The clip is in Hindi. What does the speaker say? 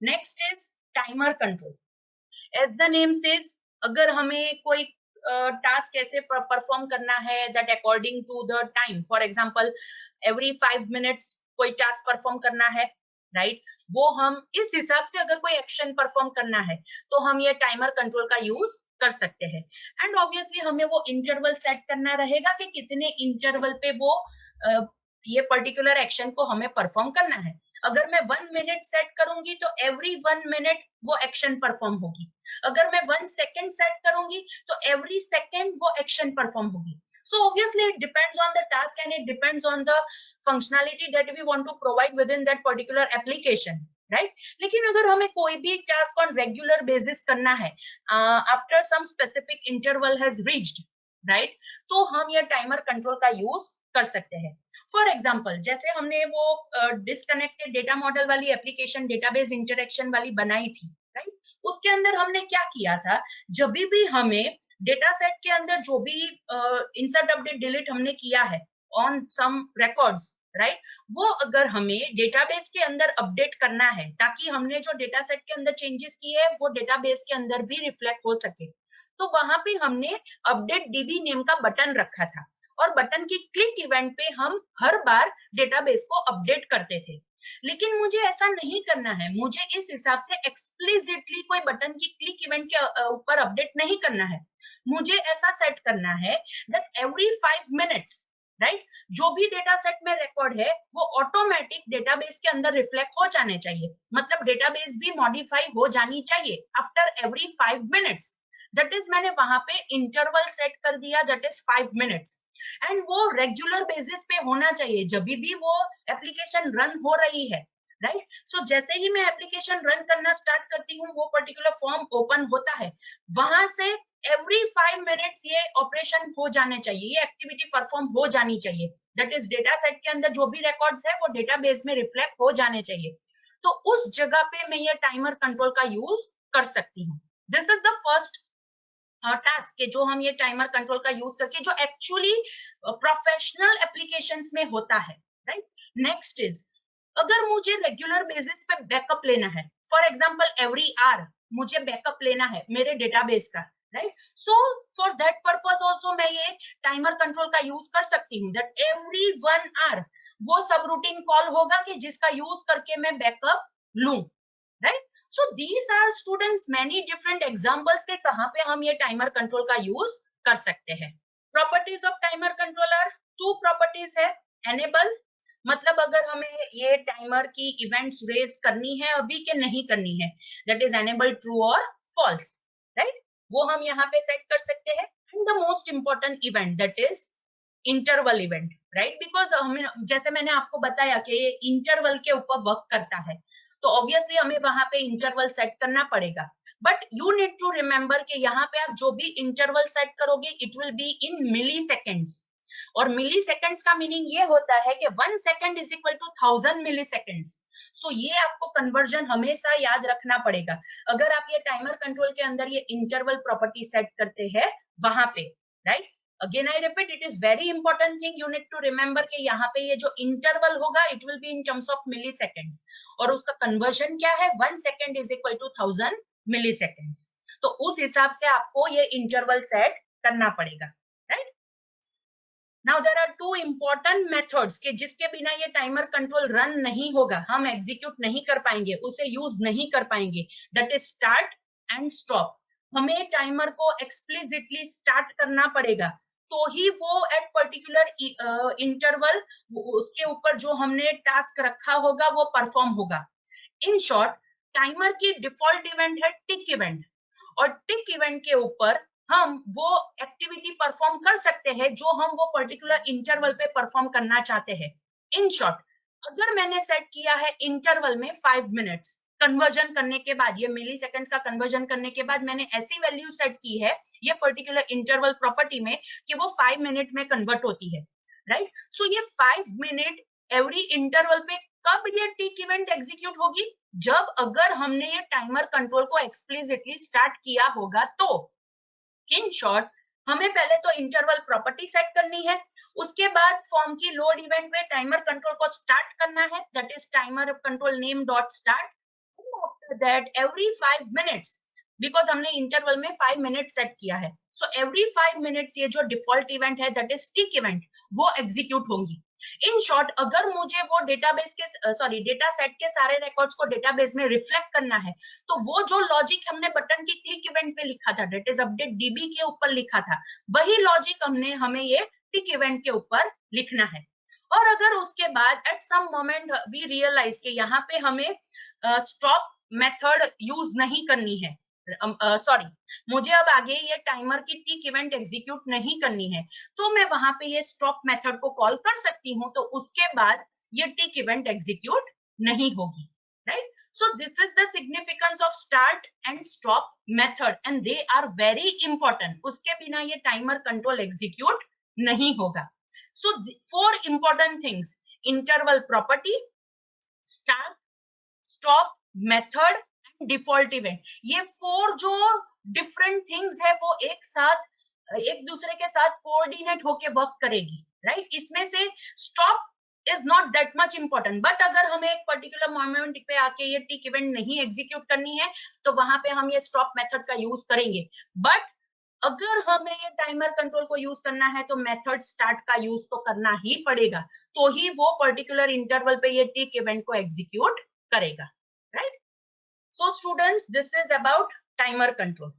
Next is timer control. As the name says, अगर हमें कोई टास्क ऐसे परफॉर्म करना है that according to the time, for example every 5 minutes कोई टास्क परफॉर्म करना है, राइट, वो हम इस हिसाब से अगर कोई एक्शन परफॉर्म करना है तो हम ये टाइमर कंट्रोल का यूज कर सकते हैं. एंड ऑब्वियसली हमें वो इंटरवल सेट करना रहेगा कि कितने इंटरवल पे वो ये पर्टिकुलर एक्शन को हमें परफॉर्म करना है. अगर मैं 1 मिनट सेट करूंगी तो एवरी 1 मिनट वो एक्शन परफॉर्म होगी. अगर मैं 1 सेकंड सेट करूंगी तो एवरी सेकंड वो एक्शन परफॉर्म होगी. So obviously it depends on the task and it depends on the functionality that we want to provide within that particular application, right? लेकिन अगर हमें कोई भी task on regular basis करना है after some specific interval has reached, right, तो हम ये timer control का use कर सकते हैं. फॉर एग्जाम्पल जैसे हमने वो डिस्कनेक्टेड डेटा मॉडल वाली एप्लीकेशन डेटाबेस इंटरेक्शन वाली बनाई थी, राइट, उसके अंदर हमने क्या किया था, जब भी हमें डेटा सेट के अंदर जो भी इंसर्ट अपडेट डिलीट हमने किया है ऑन सम रिकॉर्ड्स, राइट, वो अगर हमें डेटाबेस के अंदर अपडेट करना है ताकि हमने जो डेटा सेट के अंदर चेंजेस किए हैं वो डेटाबेस के अंदर भी रिफ्लेक्ट हो सके, तो वहां पे हमने अपडेट डीबी नेम का बटन रखा था और बटन की क्लिक इवेंट पे हम हर बार डेटाबेस को अपडेट करते थे. लेकिन मुझे ऐसा नहीं करना है, मुझे इस हिसाब से एक्सप्लिसिटली कोई बटन की क्लिक इवेंट के ऊपर अपडेट नहीं करना है. मुझे ऐसा सेट करना है दैट एवरी 5 मिनट्स, राइट, जो भी डेटा सेट में रिकॉर्ड है वो ऑटोमेटिक डेटाबेस के अंदर रिफ्लेक्ट हो जाने चाहिए. मतलब डेटाबेस भी मॉडिफाई हो जानी चाहिए after every 5 minutes. That is मैंने वहां पे इंटरवल सेट कर दिया, दैट इज 5 मिनट्स. एंड वो रेगुलर बेसिस पे होना चाहिए जब भी वो एप्लीकेशन रन हो रही है, राइट. सो जैसे ही मैं एप्लीकेशन रन करना स्टार्ट करती हूँ वो पर्टिकुलर फॉर्म ओपन होता है, वहां से एवरी 5 मिनट्स ये ऑपरेशन हो जाने चाहिए, ये एक्टिविटी परफॉर्म हो जानी चाहिए. दैट इज डेटा सेट के अंदर जो भी रिकॉर्ड्स है वो डेटाबेस में रिफ्लेक्ट हो जाने चाहिए. तो उस जगह पे मैं ये टाइमर कंट्रोल का यूज कर सकती हूँ. This is the first task के जो हम ये टाइमर कंट्रोल का यूज करके जो एक्चुअली प्रोफेशनल एप्लीकेशंस में होता है, राइट. नेक्स्ट इज, अगर मुझे रेगुलर बेसिस पे बैकअप लेना है, फॉर एग्जांपल एवरी आवर मुझे बैकअप लेना है मेरे डेटाबेस का, right, so for that purpose also मैं ये टाइमर कंट्रोल का यूज कर सकती हूँ. दैट एवरी 1 आवर वो सब रूटीन कॉल होगा कि जिसका यूज करके मैं बैकअप लूं, right? So these are students many different examples के कहाँ पे हम ये टाइमर कंट्रोल का यूज कर सकते हैं. Properties of timer control are 2 properties है. एनेबल, मतलब अगर हमें ये टाइमर की इवेंट्स रेज करनी है अभी के नहीं करनी है, दैट इज एनेबल ट्रू और फॉल्स, राइट, वो हम यहाँ पे सेट कर सकते हैं. And the most important event that is interval event, right, because हमें जैसे मैंने आपको बताया कि ये इंटरवल के ऊपर वर्क करता है, तो ऑब्वियसली हमें वहां पे इंटरवल सेट करना पड़ेगा. But you need to remember कि यहाँ पे आप जो भी इंटरवल सेट करोगे it will be in milliseconds. और मिली सेकेंड्स का मीनिंग ये होता है कि 1 second is equal to 1000 milliseconds. So ये आपको कन्वर्जन हमेशा याद रखना पड़ेगा अगर आप ये टाइमर कंट्रोल के अंदर ये इंटरवल प्रॉपर्टी सेट करते हैं वहां पे, right. Again I repeat, it is very important thing you need to remember कि यहाँ पे ये जो इंटरवल होगा it will be in terms of milliseconds और उसका कन्वर्जन क्या है, 1 second is equal to 1000 milliseconds. तो उस हिसाब से आपको ये इंटरवल सेट करना पड़ेगा, right. Now there are 2 important methods कि जिसके बिना ये टाइमर कंट्रोल रन नहीं होगा, हम एग्जीक्यूट नहीं कर पाएंगे, उसे यूज नहीं कर पाएंगे. That is start and stop. हमें टाइमर को एक्सप्लिसिटली स्टार्ट करना पड़ेगा तो ही वो एट पर्टिकुलर इंटरवल उसके ऊपर जो हमने टास्क रखा होगा वो परफॉर्म होगा. इन शॉर्ट, टाइमर की डिफॉल्ट इवेंट है टिक इवेंट और टिक इवेंट के ऊपर हम वो एक्टिविटी परफॉर्म कर सकते हैं जो हम वो पर्टिकुलर इंटरवल पे परफॉर्म करना चाहते हैं. इन शॉर्ट, अगर मैंने सेट किया है इंटरवल में 5 मिनट्स, कन्वर्जन करने के बाद ये मिली सेकेंड्स का कन्वर्जन करने के बाद मैंने ऐसी वैल्यू सेट की है ये पर्टिकुलर इंटरवल प्रॉपर्टी में कि वो 5 मिनट में कन्वर्ट होती है, राइट. सो ये 5 मिनट एवरी इंटरवल पे कब ये टिक इवेंट एग्जीक्यूट होगी, जब अगर हमने ये टाइमर कंट्रोल को एक्सप्लिसिटली स्टार्ट किया होगा तो. इन शॉर्ट, हमें पहले तो इंटरवल प्रॉपर्टी सेट करनी है, उसके बाद फॉर्म की लोड इवेंट में टाइमर कंट्रोल को स्टार्ट करना है, that is timer control name dot start. After that every 5 minutes, because हमने इंटरवल में 5 मिनट सेट किया है, सो एवरी 5 मिनट्स ये जो डिफॉल्ट इवेंट है दैट इज टिक इवेंट, वो एग्जीक्यूट होंगी। इन शॉर्ट, अगर मुझे वो डेटाबेस के डेटा सेट के सारे रिकॉर्ड्स को डेटाबेस में रिफ्लेक्ट करना है, तो वो जो लॉजिक हमने बटन की क्लिक इवेंट पे लिखा था, दैट इज अपडेट डीबी के ऊपर लिखा था, वही लॉजिक हमें ये टिक इवेंट के ऊपर लिखना है। और अगर उसके बाद at some moment we realize के यहाँ पे हमें स्टॉप मेथड यूज नहीं करनी है, मुझे अब आगे ये टाइमर की टिक इवेंट एग्जीक्यूट नहीं करनी है, तो मैं वहां पे ये स्टॉप मेथड को कॉल कर सकती हूँ, तो उसके बाद ये टिक इवेंट एग्जीक्यूट नहीं होगी, right? So this is the significance of start and stop method and they are very important. उसके बिना ये टाइमर कंट्रोल एग्जीक्यूट नहीं होगा। So 4 important things: interval property, start, stop, method, default event. ये 4 जो डिफरेंट थिंग्स है वो एक साथ एक दूसरे के साथ कोऑर्डिनेट होके वर्क करेगी, राइट? इसमें से stop is not that much important, but अगर हमें एक पर्टिकुलर मोमेंट पे आके ये टिक इवेंट नहीं एग्जीक्यूट करनी है, तो वहां पे हम ये स्टॉप मेथड का यूज करेंगे। बट अगर हमें ये टाइमर कंट्रोल को यूज करना है, तो मेथड स्टार्ट का यूज तो करना ही पड़ेगा, तो ही वो पर्टिकुलर इंटरवल पे ये टिक इवेंट को एग्जीक्यूट करेगा, right? So students, this is about timer control.